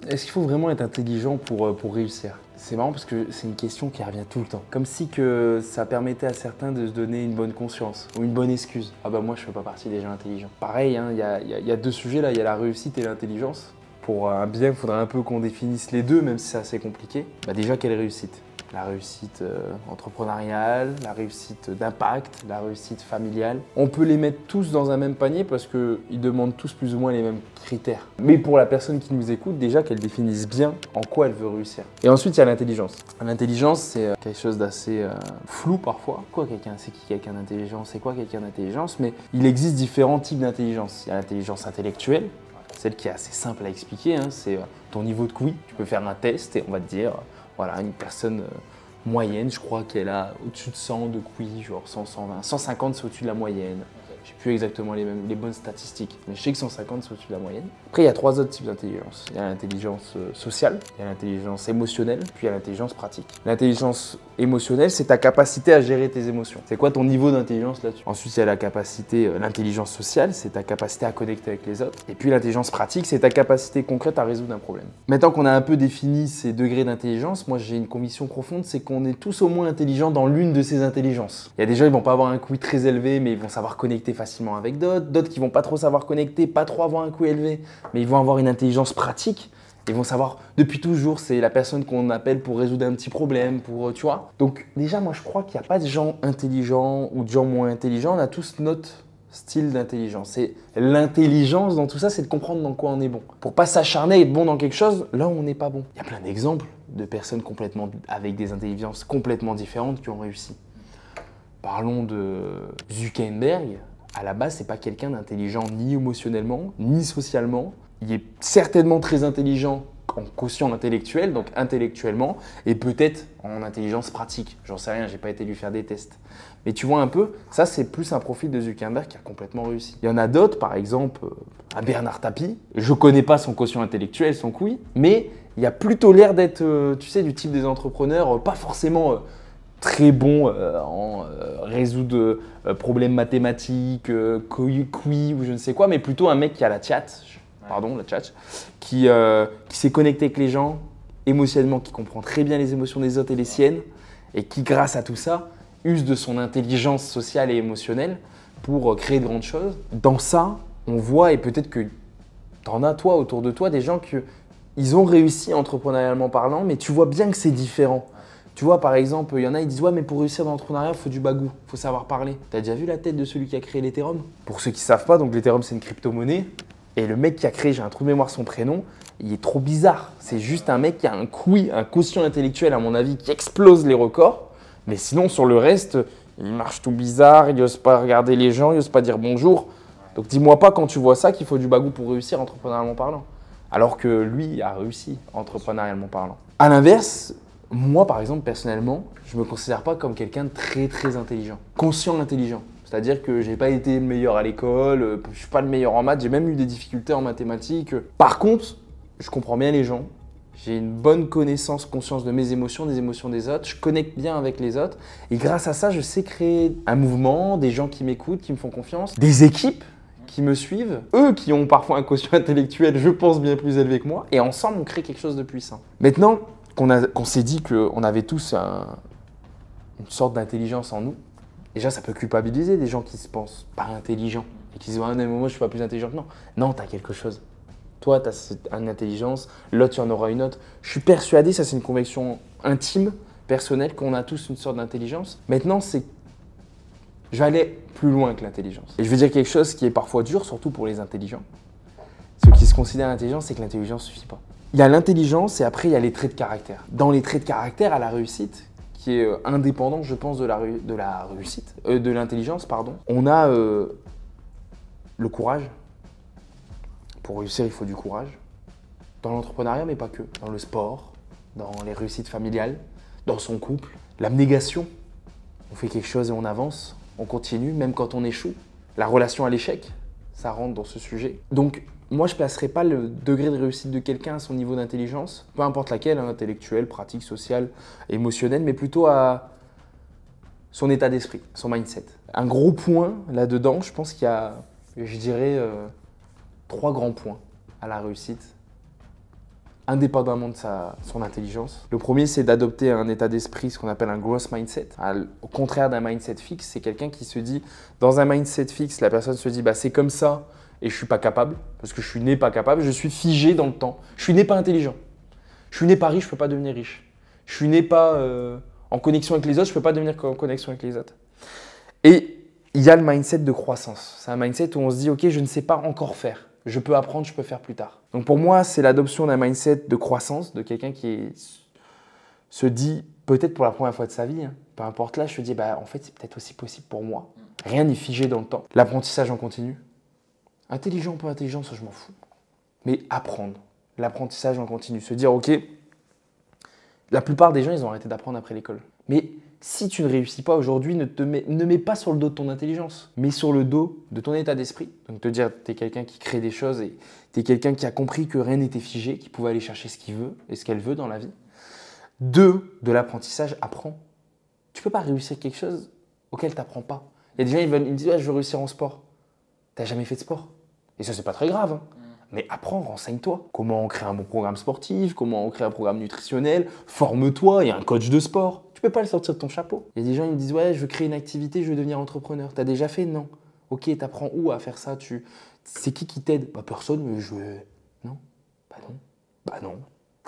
Est-ce qu'il faut vraiment être intelligent pour réussir? C'est marrant parce que c'est une question qui revient tout le temps. Comme si que ça permettait à certains de se donner une bonne conscience ou une bonne excuse. Ah bah moi je fais pas partie des gens intelligents. Pareil, hein, y a deux sujets là, il y a la réussite et l'intelligence. Pour un bien, il faudrait un peu qu'on définisse les deux, même si c'est assez compliqué. Bah déjà, quelle réussite? La réussite entrepreneuriale, la réussite d'impact, la réussite familiale. On peut les mettre tous dans un même panier parce qu'ils demandent tous plus ou moins les mêmes critères. Mais pour la personne qui nous écoute, déjà qu'elle définisse bien en quoi elle veut réussir. Et ensuite, il y a l'intelligence. L'intelligence, c'est quelque chose d'assez flou parfois. C'est qui quelqu'un d'intelligent? C'est quoi quelqu'un d'intelligence? Mais il existe différents types d'intelligence. Il y a l'intelligence intellectuelle, celle qui est assez simple à expliquer, hein, c'est ton niveau de QI. Tu peux faire un test et on va te dire, voilà, une personne moyenne, je crois qu'elle a au-dessus de 100 de QI, genre 100, 120. 150, c'est au-dessus de la moyenne. Je ne sais plus exactement les bonnes statistiques, mais je sais que 150, c'est au-dessus de la moyenne. Après, il y a trois autres types d'intelligence. Il y a l'intelligence sociale, il y a l'intelligence émotionnelle, puis il y a l'intelligence pratique. L'intelligence émotionnelle, c'est ta capacité à gérer tes émotions. C'est quoi ton niveau d'intelligence là-dessus? Ensuite, il y a la capacité, l'intelligence sociale, c'est ta capacité à connecter avec les autres. Et puis l'intelligence pratique, c'est ta capacité concrète à résoudre un problème. Maintenant qu'on a un peu défini ces degrés d'intelligence, moi j'ai une conviction profonde, c'est qu'on est tous au moins intelligents dans l'une de ces intelligences. Il y a des gens, ils vont pas avoir un QI très élevé, mais ils vont savoir connecter facilement avec d'autres. D'autres qui vont pas trop savoir connecter, pas trop avoir un QI élevé, mais ils vont avoir une intelligence pratique. Ils vont savoir, depuis toujours, c'est la personne qu'on appelle pour résoudre un petit problème, tu vois. Donc déjà, moi je crois qu'il n'y a pas de gens intelligents ou de gens moins intelligents, on a tous notre style d'intelligence. Et l'intelligence dans tout ça, c'est de comprendre dans quoi on est bon. Pour pas s'acharner et être bon dans quelque chose, là où on n'est pas bon. Il y a plein d'exemples de personnes avec des intelligences complètement différentes qui ont réussi. Parlons de Zuckerberg. À la base, c'est pas quelqu'un d'intelligent ni émotionnellement, ni socialement. Il est certainement très intelligent en quotient intellectuel, donc intellectuellement, et peut-être en intelligence pratique. J'en sais rien, j'ai pas été lui faire des tests. Mais tu vois un peu, ça c'est plus un profil de Zuckerberg qui a complètement réussi. Il y en a d'autres, par exemple, à Bernard Tapie. Je connais pas son quotient intellectuel, son QI, mais il a plutôt l'air d'être, tu sais, du type des entrepreneurs, pas forcément très bon en résoudre problèmes mathématiques, QI ou je ne sais quoi, mais plutôt un mec qui a la tchatch, qui s'est connecté avec les gens émotionnellement, qui comprend très bien les émotions des autres et les siennes, et qui, grâce à tout ça, use de son intelligence sociale et émotionnelle pour créer de grandes choses. Dans ça, on voit, et peut-être que tu en as toi autour de toi, des gens qui ont réussi entrepreneurialement parlant, mais tu vois bien que c'est différent. Tu vois, par exemple, il y en a, ils disent « Ouais, mais pour réussir dans l'entrepreneuriat, il faut du bagou, il faut savoir parler. » Tu as déjà vu la tête de celui qui a créé l'Ethereum? Pour ceux qui ne savent pas, donc l'Ethereum, c'est une crypto-monnaie. Et le mec qui a créé, j'ai un trou de mémoire son prénom, il est trop bizarre. C'est juste un mec qui a un QI, un quotient intellectuel, à mon avis, qui explose les records. Mais sinon, sur le reste, il marche tout bizarre, il n'ose pas regarder les gens, il n'ose pas dire bonjour. Donc dis-moi pas quand tu vois ça qu'il faut du bagou pour réussir entrepreneurialement parlant. Alors que lui a réussi entrepreneurialement parlant. À l'inverse, moi, par exemple, personnellement, je ne me considère pas comme quelqu'un de très, très intelligent. Conscient intelligent. C'est-à-dire que je n'ai pas été le meilleur à l'école, je ne suis pas le meilleur en maths, j'ai même eu des difficultés en mathématiques. Par contre, je comprends bien les gens. J'ai une bonne connaissance, conscience de mes émotions, des émotions des autres. Je connecte bien avec les autres. Et grâce à ça, je sais créer un mouvement, des gens qui m'écoutent, qui me font confiance, des équipes qui me suivent, eux qui ont parfois un quotient intellectuel, je pense, bien plus élevé que moi. Et ensemble, on crée quelque chose de puissant. Maintenant qu'on s'est dit qu'on avait tous une sorte d'intelligence en nous, déjà, ça peut culpabiliser des gens qui se pensent pas intelligents et qui se disent « Ah non, moi, je suis pas plus intelligent que non. » Non, tu as quelque chose. Toi, tu as une intelligence, l'autre, il y en aura une autre. Je suis persuadé, ça c'est une conviction intime, personnelle, qu'on a tous une sorte d'intelligence. Maintenant, je vais aller plus loin que l'intelligence. Et je vais dire quelque chose qui est parfois dur, surtout pour les intelligents. Ceux qui se considèrent intelligents, c'est que l'intelligence ne suffit pas. Il y a l'intelligence et après, il y a les traits de caractère. Dans les traits de caractère, à la réussite, qui est indépendant, je pense, de l'intelligence, pardon. On a le courage. Pour réussir, il faut du courage. Dans l'entrepreneuriat, mais pas que. Dans le sport, dans les réussites familiales, dans son couple. L'abnégation. On fait quelque chose et on avance, on continue, même quand on échoue. La relation à l'échec, ça rentre dans ce sujet. Donc, moi, je ne placerai pas le degré de réussite de quelqu'un à son niveau d'intelligence, peu importe laquelle, hein, intellectuelle, pratique, sociale, émotionnelle, mais plutôt à son état d'esprit, son mindset. Un gros point là-dedans, je pense qu'il y a, je dirais, 3 grands points à la réussite indépendamment de son intelligence. Le premier, c'est d'adopter un état d'esprit, ce qu'on appelle un growth mindset. Au contraire d'un mindset fixe, c'est quelqu'un qui se dit, dans un mindset fixe, la personne se dit, bah, c'est comme ça et je suis pas capable, parce que je suis né pas capable, je suis figé dans le temps. Je suis né pas intelligent. Je suis né pas riche, je peux pas devenir riche. Je suis né pas en connexion avec les autres, je peux pas devenir en connexion avec les autres. Et il y a le mindset de croissance. C'est un mindset où on se dit, ok, je ne sais pas encore faire. Je peux apprendre, je peux faire plus tard. Donc pour moi, c'est l'adoption d'un mindset de croissance, de quelqu'un qui se dit, peut-être pour la première fois de sa vie, hein, peu importe l'âge, se dit, bah, en fait, c'est peut-être aussi possible pour moi. Rien n'est figé dans le temps. L'apprentissage en continu. Intelligent ou pas intelligent, ça je m'en fous. Mais apprendre. L'apprentissage en continu. Se dire, ok, la plupart des gens, ils ont arrêté d'apprendre après l'école. Mais si tu ne réussis pas aujourd'hui, ne mets pas sur le dos de ton intelligence, mais sur le dos de ton état d'esprit. Donc te dire, tu es quelqu'un qui crée des choses et tu es quelqu'un qui a compris que rien n'était figé, qui pouvait aller chercher ce qu'il veut et ce qu'elle veut dans la vie. 2, de l'apprentissage, apprends. Tu ne peux pas réussir quelque chose auquel tu n'apprends pas. Il y a des gens, ils me disent, ouais, je veux réussir en sport. Tu n'as jamais fait de sport. Et ça, c'est pas très grave. Hein. Mais apprends, renseigne-toi. Comment on crée un bon programme sportif, comment on crée un programme nutritionnel, forme-toi, il y a un coach de sport. Tu peux pas le sortir de ton chapeau. Il y a des gens qui me disent, ouais, je veux créer une activité, je veux devenir entrepreneur. Tu as déjà fait? Non. Ok, tu apprends où à faire ça? C'est qui t'aide? Bah personne, mais je... Non. Bah non. Bah non.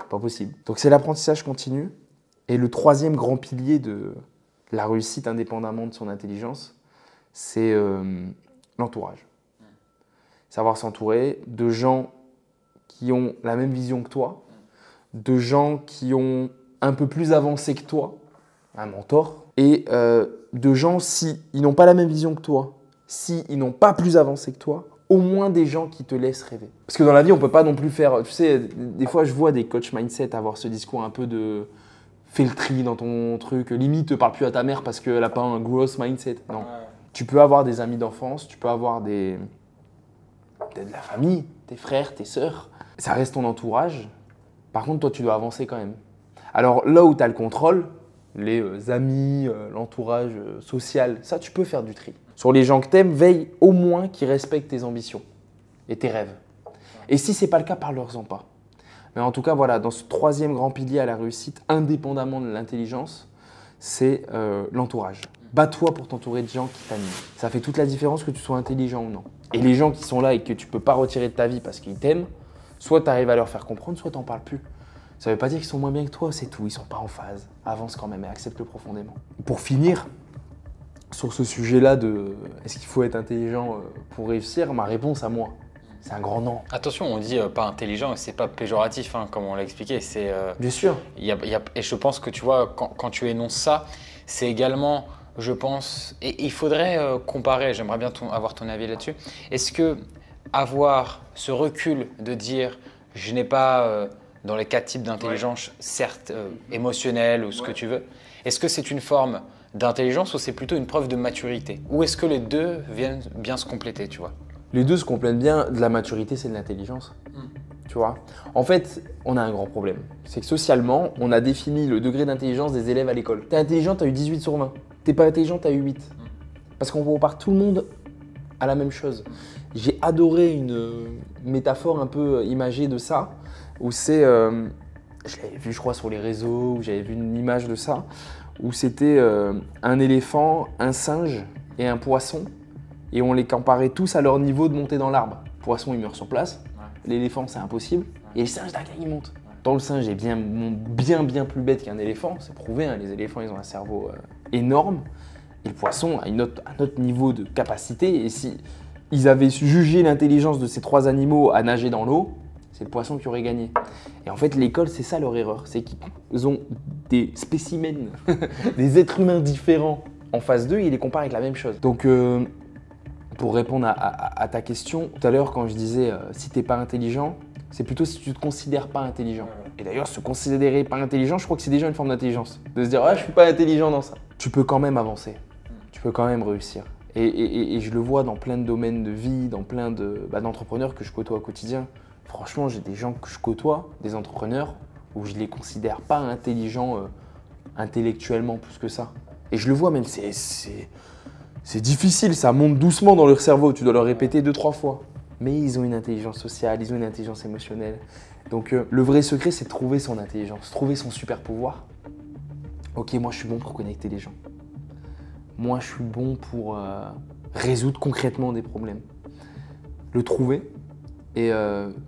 Pas possible. Donc c'est l'apprentissage continu. Et le troisième grand pilier de la réussite indépendamment de son intelligence, c'est l'entourage. Savoir s'entourer de gens qui ont la même vision que toi, de gens qui ont un peu plus avancé que toi, un mentor, et de gens, si ils n'ont pas la même vision que toi, si ils n'ont pas plus avancé que toi, au moins des gens qui te laissent rêver. Parce que dans la vie, on ne peut pas non plus faire… Tu sais, des fois, je vois des coachs mindset avoir ce discours un peu de… Fais le tri dans ton truc, limite, ne parle plus à ta mère parce qu'elle n'a pas un growth mindset. Non. Tu peux avoir des amis d'enfance, tu peux avoir de la famille, tes frères, tes sœurs. Ça reste ton entourage. Par contre, toi, tu dois avancer quand même. Alors là où tu as le contrôle, les amis, l'entourage social, ça, tu peux faire du tri. Sur les gens que tu aimes, veille au moins qu'ils respectent tes ambitions et tes rêves. Et si ce n'est pas le cas, parle-leur-en pas. Mais en tout cas, voilà, dans ce troisième grand pilier à la réussite, indépendamment de l'intelligence, c'est l'entourage. Bats-toi pour t'entourer de gens qui t'animent. Ça fait toute la différence que tu sois intelligent ou non. Et les gens qui sont là et que tu ne peux pas retirer de ta vie parce qu'ils t'aiment, soit tu arrives à leur faire comprendre, soit tu n'en parles plus. Ça ne veut pas dire qu'ils sont moins bien que toi, c'est tout. Ils ne sont pas en phase. Avance quand même et accepte-le profondément. Pour finir, sur ce sujet-là de est-ce qu'il faut être intelligent pour réussir, ma réponse à moi, c'est un grand non. Attention, on dit pas intelligent et c'est pas péjoratif, hein, comme on l'a expliqué. C'est, bien sûr. Et je pense que tu vois, quand tu énonces ça, c'est également, je pense, et il faudrait comparer, j'aimerais bien avoir ton avis là-dessus. Est-ce que avoir ce recul de dire je n'ai pas, dans les 4 types d'intelligence, certes émotionnelle ou ce que tu veux, est-ce que c'est une forme d'intelligence ou c'est plutôt une preuve de maturité? Ou est-ce que les deux viennent bien se compléter, tu vois? Les deux se complètent bien. De la maturité, c'est de l'intelligence. Tu vois? En fait, on a un grand problème. C'est que socialement, on a défini le degré d'intelligence des élèves à l'école. T'es intelligent, t'as eu 18 sur 20. T'es pas intelligent, t'as eu 8. Parce qu'on compare tout le monde à la même chose. J'ai adoré une métaphore un peu imagée de ça, où c'est… je l'avais vu, je crois, sur les réseaux, où j'avais vu une image de ça, où c'était un éléphant, un singe et un poisson. Et on les comparait tous à leur niveau de monter dans l'arbre. Le poisson, il meurt sur place. L'éléphant, c'est impossible. Et le singe, d'accord, il monte. Tant le singe est bien plus bête qu'un éléphant, c'est prouvé, hein, les éléphants, ils ont un cerveau énorme. Et le poisson a un autre niveau de capacité. Et si ils avaient jugé l'intelligence de ces 3 animaux à nager dans l'eau, c'est le poisson qui aurait gagné. Et en fait, l'école, c'est ça leur erreur. C'est qu'ils ont des spécimens, des êtres humains différents en face d'eux et ils les comparent avec la même chose. Donc, pour répondre à ta question, tout à l'heure, quand je disais si tu n'es pas intelligent, c'est plutôt si tu ne te considères pas intelligent. Et d'ailleurs, se considérer pas intelligent, je crois que c'est déjà une forme d'intelligence. De se dire, ah, je ne suis pas intelligent dans ça. Tu peux quand même avancer. Tu peux quand même réussir. Et je le vois dans plein de domaines de vie, dans plein d'entrepreneurs que je côtoie au quotidien. Franchement, j'ai des gens que je côtoie, des entrepreneurs, où je ne les considère pas intelligents intellectuellement plus que ça. Et je le vois même, c'est difficile, ça monte doucement dans leur cerveau, tu dois leur répéter 2-3 fois. mais ils ont une intelligence sociale, ils ont une intelligence émotionnelle. Donc le vrai secret, c'est de trouver son intelligence, trouver son super pouvoir. Ok, moi je suis bon pour connecter les gens. Moi je suis bon pour résoudre concrètement des problèmes. Le trouver et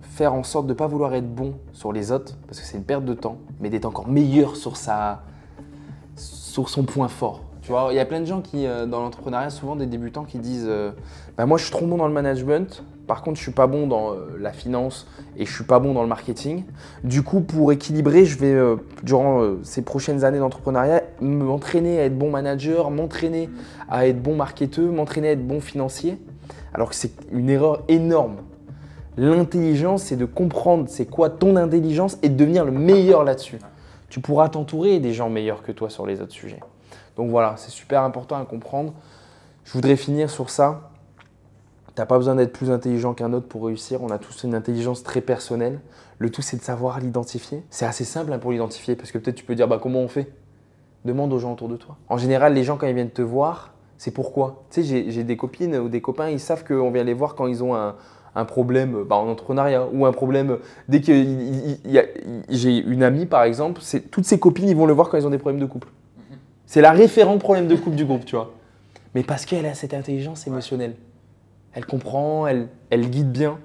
faire en sorte de ne pas vouloir être bon sur les autres, parce que c'est une perte de temps, mais d'être encore meilleur sur son point fort. Tu vois, il y a plein de gens qui, dans l'entrepreneuriat, souvent des débutants qui disent bah moi je suis trop bon dans le management, par contre je suis pas bon dans la finance et je suis pas bon dans le marketing. Du coup, pour équilibrer, je vais, durant ces prochaines années d'entrepreneuriat, m'entraîner à être bon manager, m'entraîner à être bon marketeur, m'entraîner à être bon financier, alors que c'est une erreur énorme. L'intelligence, c'est de comprendre c'est quoi ton intelligence et de devenir le meilleur là-dessus. Tu pourras t'entourer des gens meilleurs que toi sur les autres sujets. Donc voilà, c'est super important à comprendre. Je voudrais finir sur ça. Tu n'as pas besoin d'être plus intelligent qu'un autre pour réussir. On a tous une intelligence très personnelle. Le tout, c'est de savoir l'identifier. C'est assez simple pour l'identifier parce que peut-être tu peux dire bah, comment on fait. Demande aux gens autour de toi. En général, les gens, quand ils viennent te voir, c'est pourquoi. Tu sais, j'ai des copines ou des copains, ils savent qu'on vient les voir quand ils ont un problème en entrepreneuriat ou un problème. Dès que j'ai une amie, par exemple, toutes ses copines, ils vont le voir quand ils ont des problèmes de couple. C'est la référente problème de couple du groupe, tu vois. Mais parce qu'elle a cette intelligence émotionnelle. Elle comprend, elle guide bien.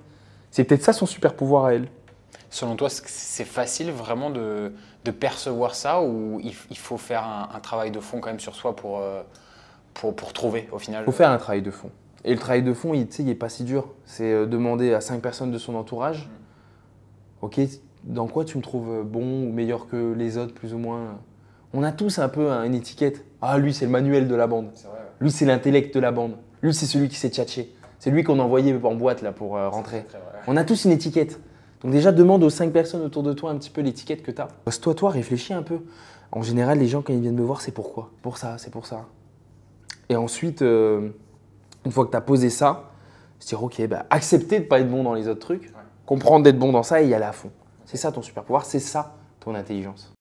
C'est peut-être ça son super pouvoir à elle. Selon toi, c'est facile vraiment de percevoir ça ou il faut faire un travail de fond quand même sur soi pour trouver au final? Il faut faire un travail de fond. Et le travail de fond, il n'est pas si dur. C'est demander à 5 personnes de son entourage ok, dans quoi tu me trouves bon ou meilleur que les autres, plus ou moins. On a tous un peu une étiquette. Ah, lui, c'est le manuel de la bande. C'est vrai, ouais. Lui, c'est l'intellect de la bande. Lui, c'est celui qui sait tchatcher. C'est lui qu'on envoyait en boîte là, pour rentrer. Très vrai. On a tous une étiquette. Donc déjà, demande aux 5 personnes autour de toi un petit peu l'étiquette que tu as. Pose-toi, réfléchis un peu. En général, les gens, quand ils viennent me voir, c'est pourquoi. Pour ça, c'est pour ça. Et ensuite, une fois que tu as posé ça, se dire, ok, bah, accepter de ne pas être bon dans les autres trucs, comprendre d'être bon dans ça et y aller à fond. C'est ça ton super pouvoir, c'est ça ton intelligence.